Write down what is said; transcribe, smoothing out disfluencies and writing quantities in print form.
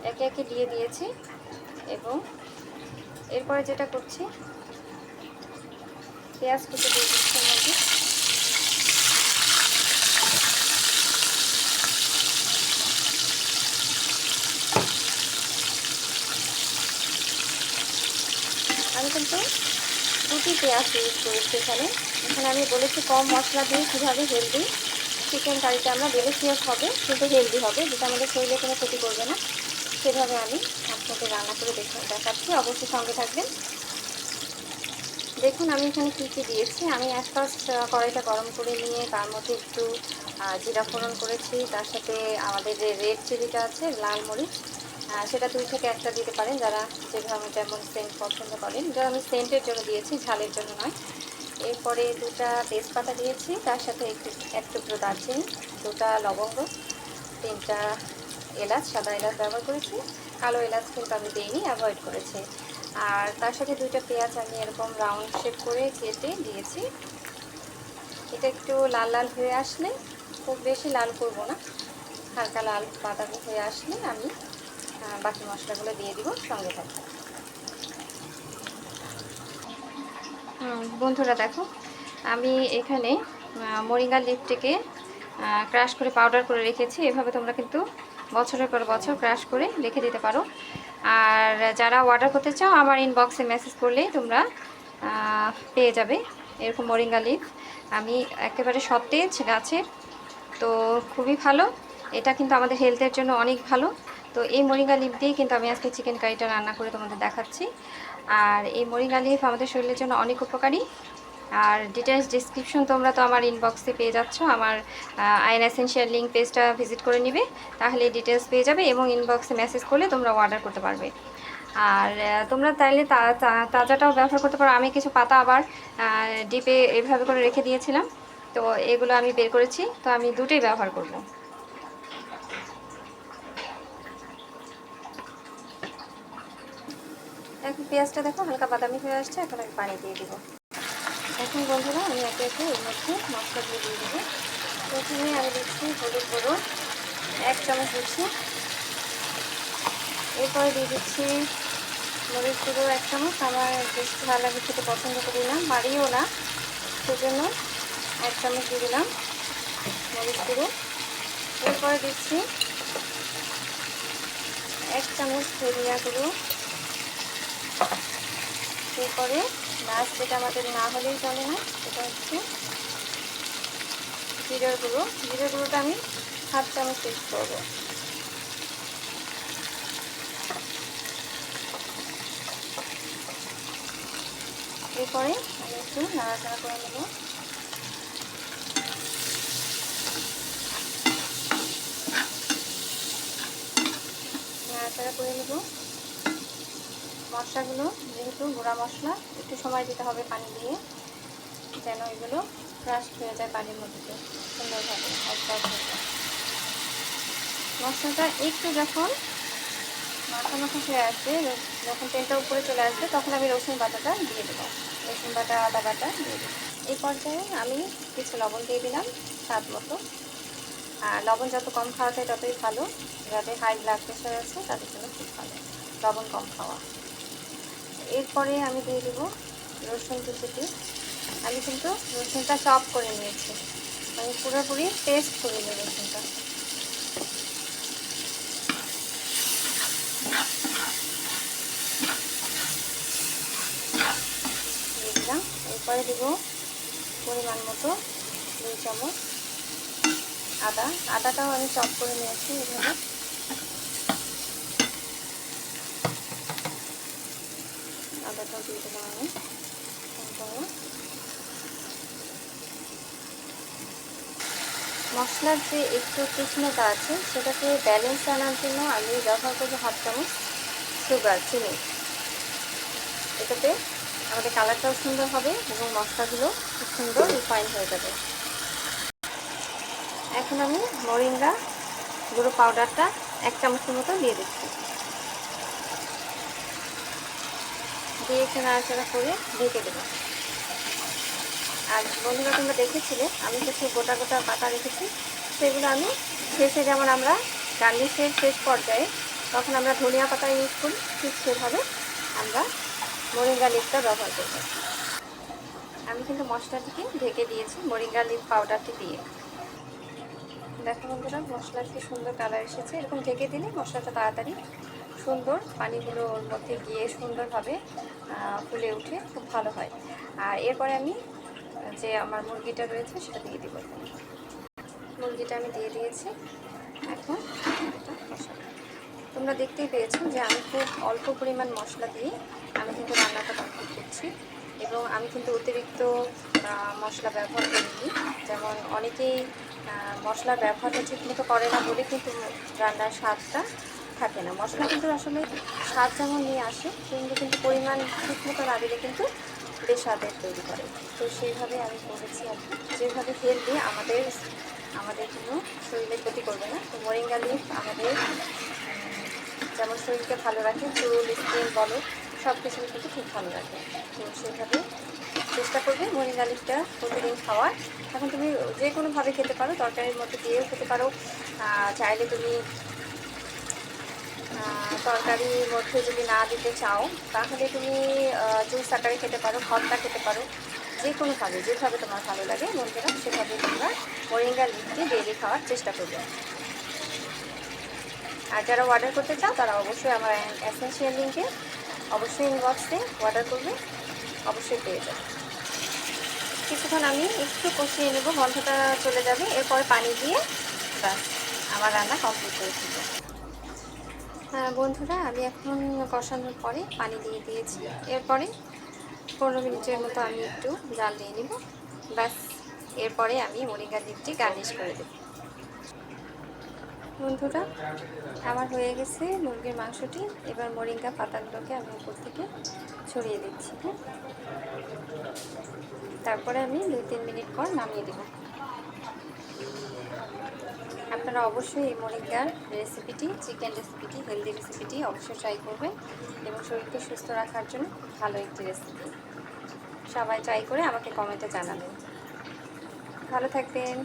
একে একে দিয়ে দিয়েছি এবং এরপরে যেটা করছি পেঁয়াজ কুচি দিয়ে দিচ্ছি এর মধ্যে। আমি কিন্তু দুটি পেঁয়াজ ইউজ করেছি এখানে। এখানে আমি বলেছি কম মশলা দিয়ে কীভাবে হেলদি চিকেন কারিটা আমরা ডেলিশিয়াস হবে কিন্তু হেলদি হবে, যেটা আমাদের শরীরে কোনো ক্ষতি করবে না, সেভাবে আমি আপনাকে রান্না করে দেখাচ্ছি। অবশ্যই সঙ্গে থাকবেন। দেখুন আমি এখানে কী কী দিয়েছি। আমি ফার্স্ট কড়াইটা গরম করে নিয়ে তার মধ্যে একটু জিরা ফোড়ন করেছি, তার সাথে আমাদের যে রেড চিলিটা আছে, লাল মরিচ, সেটা 2 থেকে 1টা দিতে পারেন যারা যেভাবে যেমন সেন্ট পছন্দ করেন। এটা আমি সেন্টের জন্য দিয়েছি, ঝালের জন্য নয়। এরপরে 2টা তেজপাতা দিয়েছি, তার সাথে এক টুকরো দারচিনি, 2টা লবঙ্গ, 3টা এলাচ, সাদা এলাচ ব্যবহার করেছি, কালো এলাচ কিন্তু আমি দিইনি, অ্যাভয়েড করেছি। আর তার সাথে 2টা পেঁয়াজ আমি এরকম রাউন্ড শেপ করে কেটে দিয়েছি। এটা একটু লাল লাল হয়ে আসলে, খুব বেশি লাল করব না, হালকা লাল বাদামি হয়ে আসলে আমি বাকি মশলাগুলো দিয়ে দিব। সঙ্গে থাকবে। বন্ধুরা দেখো, আমি এখানে মরিঙ্গা লিফটিকে ক্রাশ করে পাউডার করে রেখেছি। এভাবে তোমরা কিন্তু বছরের পর বছর ক্রাশ করে রেখে দিতে পারো। আর যারা অর্ডার করতে চাও আমার ইনবক্সে মেসেজ করলেই তোমরা পেয়ে যাবে এরকম মরিঙ্গা লিফ। আমি একেবারে সতেজ গাছের, তো খুবই ভালো। এটা কিন্তু আমাদের হেলথের জন্য অনেক ভালো। তো এই মরিঙ্গা লিফ দিয়েই কিন্তু আমি আজকে চিকেন কারিটা রান্না করে তোমাদের দেখাচ্ছি। আর এই মরিঙ্গা লিফ আমাদের শরীরের জন্য অনেক উপকারী। আর ডিটেলস ডিসক্রিপশন তোমরা তো আমার ইনবক্সে পেয়ে যাচ্ছ। আমার আয়ন এসেনশিয়াল লিঙ্ক পেজটা ভিজিট করে নিবে, তাহলে ডিটেলস পেয়ে যাবে এবং ইনবক্সে মেসেজ করলে তোমরা অর্ডার করতে পারবে। আর তোমরা চাইলে তাজাটাও ব্যবহার করতে পারো। আমি কিছু পাতা আবার ডিপে এভাবে করে রেখে দিয়েছিলাম, তো এগুলো আমি বের করেছি, তো আমি দুটোই ব্যবহার করব। এখন পেঁয়াজটা দেখো হালকা বাদামি হয়ে আসছে, এখন আমি পানি দিয়ে দিব। এখন বন্ধুরা আমি একে একে এর মধ্যে মশলাগুলো দিয়ে দেবো। প্রথমে আমি দিচ্ছি হলুদ গুঁড়ো 1 চামচ দিচ্ছি, এরপরে দিয়ে দিচ্ছি মরিচ গুঁড়ো 1 চামচ। আমার বেশি ভালো লাগে, খেতে পছন্দ করি না, বাড়িও না, সেজন্য 1 চামচ দিয়ে দিলাম মরিচ গুঁড়ো। এরপরে দিচ্ছি 1 চামচ ধনিয়া গুঁড়ো। এরপরে লাস্ট যেটা আমাদের না হলেই চলে না, সেটা হচ্ছে জিরার গুঁড়ো। জিরার গুঁড়োটা আমি 1/2 চামচ ইউজ করবো। এরপরে আমি একটু নাড়াচাড়া করে নেব। নাড়াচাড়া করে নেব। মশলাগুলো যেহেতু গুঁড়া মশলা, একটু সময় দিতে হবে পানি দিয়ে, যেন এগুলো ক্রাশ হয়ে যায় পানির মধ্যে সুন্দরভাবে। মশলাটা একটু যখন মাখা মাখা হয়ে আসবে, যখন তেলটা উপরে চলে আসবে, তখন আমি রসুন বাটাটা দিয়ে দেবো। রসুন বাটা, আদা বাটা দিয়ে দেবো। এই পর্যায়ে আমি কিছু লবণ দিয়ে দিলাম স্বাদ মতো। আর লবণ যত কম খাওয়া যায় ততই ভালো, যাদের হাই ব্লাড প্রেশার আছে তাদের জন্য খুব ভালো লবণ কম খাওয়া। এরপরে আমি দিয়ে দেবো রসুন কুচিটি। আমি কিন্তু রসুনটা চপ করে নিয়েছি, মানে পুরোপুরি পেস্ট করে নিই রসুনটা। দিয়ে দিলাম। এরপরে দেবো পরিমাণ মতো 2 চামচ আদা। আদাটাও আমি চপ করে নিয়েছি এভাবে। আদাটাও দিয়ে দিলাম আমি। মশলার যে একটু তীক্ষ্ণতা আছে সেটাকে ব্যালেন্স আনার জন্য আমি ব্যবহার করবো 1/2 চামচ সুগার, চিনি। এটাতে আমাদের কালারটাও সুন্দর হবে এবং মশলাগুলো খুব সুন্দর রিফাইন হয়ে যাবে। এখন আমি মরিঙ্গা গুঁড়ো পাউডারটা 1 চামচের মতো দিয়ে দিচ্ছি, দিয়ে একটু নাড়াচাড়া করে ঢেকে দেবো। আর বন্ধুরা তোমরা দেখেছিলে আমি কিছু গোটা গোটা পাতা রেখেছি, সেগুলো আমি শেষে, যেমন আমরা গার্নিশের শেষ পর্যায়ে তখন আমরা ধনিয়া পাতা ইউজ করি, ঠিক সেভাবে আমরা মোরিঙ্গা লিফটা ব্যবহার করব। আমি কিন্তু মশলাটিকে ঢেকে দিয়েছি মোরিঙ্গা লিফ পাউডারটি দিয়ে। দেখো বন্ধুরা, মশলার কি সুন্দর কালার এসেছে। এরকম ঢেকে দিলে মশলাটা তাড়াতাড়ি সুন্দর পানিগুলো ওর মধ্যে গিয়ে সুন্দরভাবে ফুলে উঠে খুব ভালো হয়। আর এরপরে আমি যে আমার মুরগিটা রয়েছে সেটা দিয়ে দিব। মুরগিটা আমি দিয়ে দিয়েছি। এখন এটা মশলা তোমরা দেখতেই পেয়েছো যে আমি খুব অল্প পরিমাণ মশলা দিয়ে আমি কিন্তু রান্নাটা কমপ্লিট করছি, এবং আমি কিন্তু অতিরিক্ত মশলা ব্যবহার করিনি। যেমন অনেকেই মশলার ব্যবহারটা ঠিকমতো করে না বলে কিন্তু রান্নার স্বাদটা থাকে না। মশলা কিন্তু আসলে স্বাদ যেমন নিয়ে আসে, কিন্তু পরিমাণ ঠিকমতো না দিলে কিন্তু বেশ স্বাদের তৈরি করে। তো সেইভাবে আমি করেছি আর কি, যেভাবে হেলদি আমাদের কোনো শরীরে ক্ষতি করবে না। তো মোরিঙ্গা লিফ আমাদের যেমন শরীরকে ভালো রাখে, চুল, স্কিন বলো, সব কিছু কিন্তু খুব ভালো রাখে। তো সেইভাবে চেষ্টা করবে মোরিঙ্গা লিফটা প্রতিদিন খাওয়ার। এখন তুমি যে কোনোভাবে খেতে পারো, তরকারির মধ্যে দিয়েও খেতে পারো, চাইলে তুমি তরকারির মধ্যে যদি না দিতে চাও তাহলে তুমি জুস আকারে খেতে পারো, ভর্তা খেতে পারো, যে কোনোভাবে যেভাবে তোমার ভালো লাগে বন্ধুরা সেভাবে তোমরা মোরিঙ্গা লিফটি ডেইলি খাওয়ার চেষ্টা করবে। আর যারা অর্ডার করতে চাও তারা অবশ্যই আমার এসেনশিয়াল লিঙ্কে অবশ্যই ইনবক্সে অর্ডার করবে, অবশ্যই পেয়ে যাবে। কিছুক্ষণ আমি একটু কষিয়ে নেব, গন্ধটা চলে যাবে, এরপর পানি দিয়ে ব্যাস আমার রান্না কমপ্লিট করে দেব। হ্যাঁ বন্ধুরা, আমি এখন কষানোর পরে পানি দিয়ে দিয়েছি। এরপরে 15 মিনিটের মতো আমি একটু জাল দিয়ে নিব, ব্যাস। এরপরে আমি মোরিঙ্গা লিফটি গার্নিশ করে দেব। বন্ধুরা, আমার হয়ে গেছে মুরগির মাংসটি। এবার মোরিঙ্গা পাতাগুলোকে আমি উপর থেকে ছড়িয়ে দিচ্ছি। হ্যাঁ, তারপরে আমি 2-3 মিনিট পর নামিয়ে দেব। আপনারা অবশ্যই এই মোরিঙ্গার রেসিপিটি, চিকেন রেসিপিটি, হেলদি রেসিপিটি অবশ্যই ট্রাই করবেন, এবং শরীরকে সুস্থ রাখার জন্য ভালো একটি রেসিপি। সবাই ট্রাই করে আমাকে কমেন্টে জানাবেন। ভালো থাকবেন।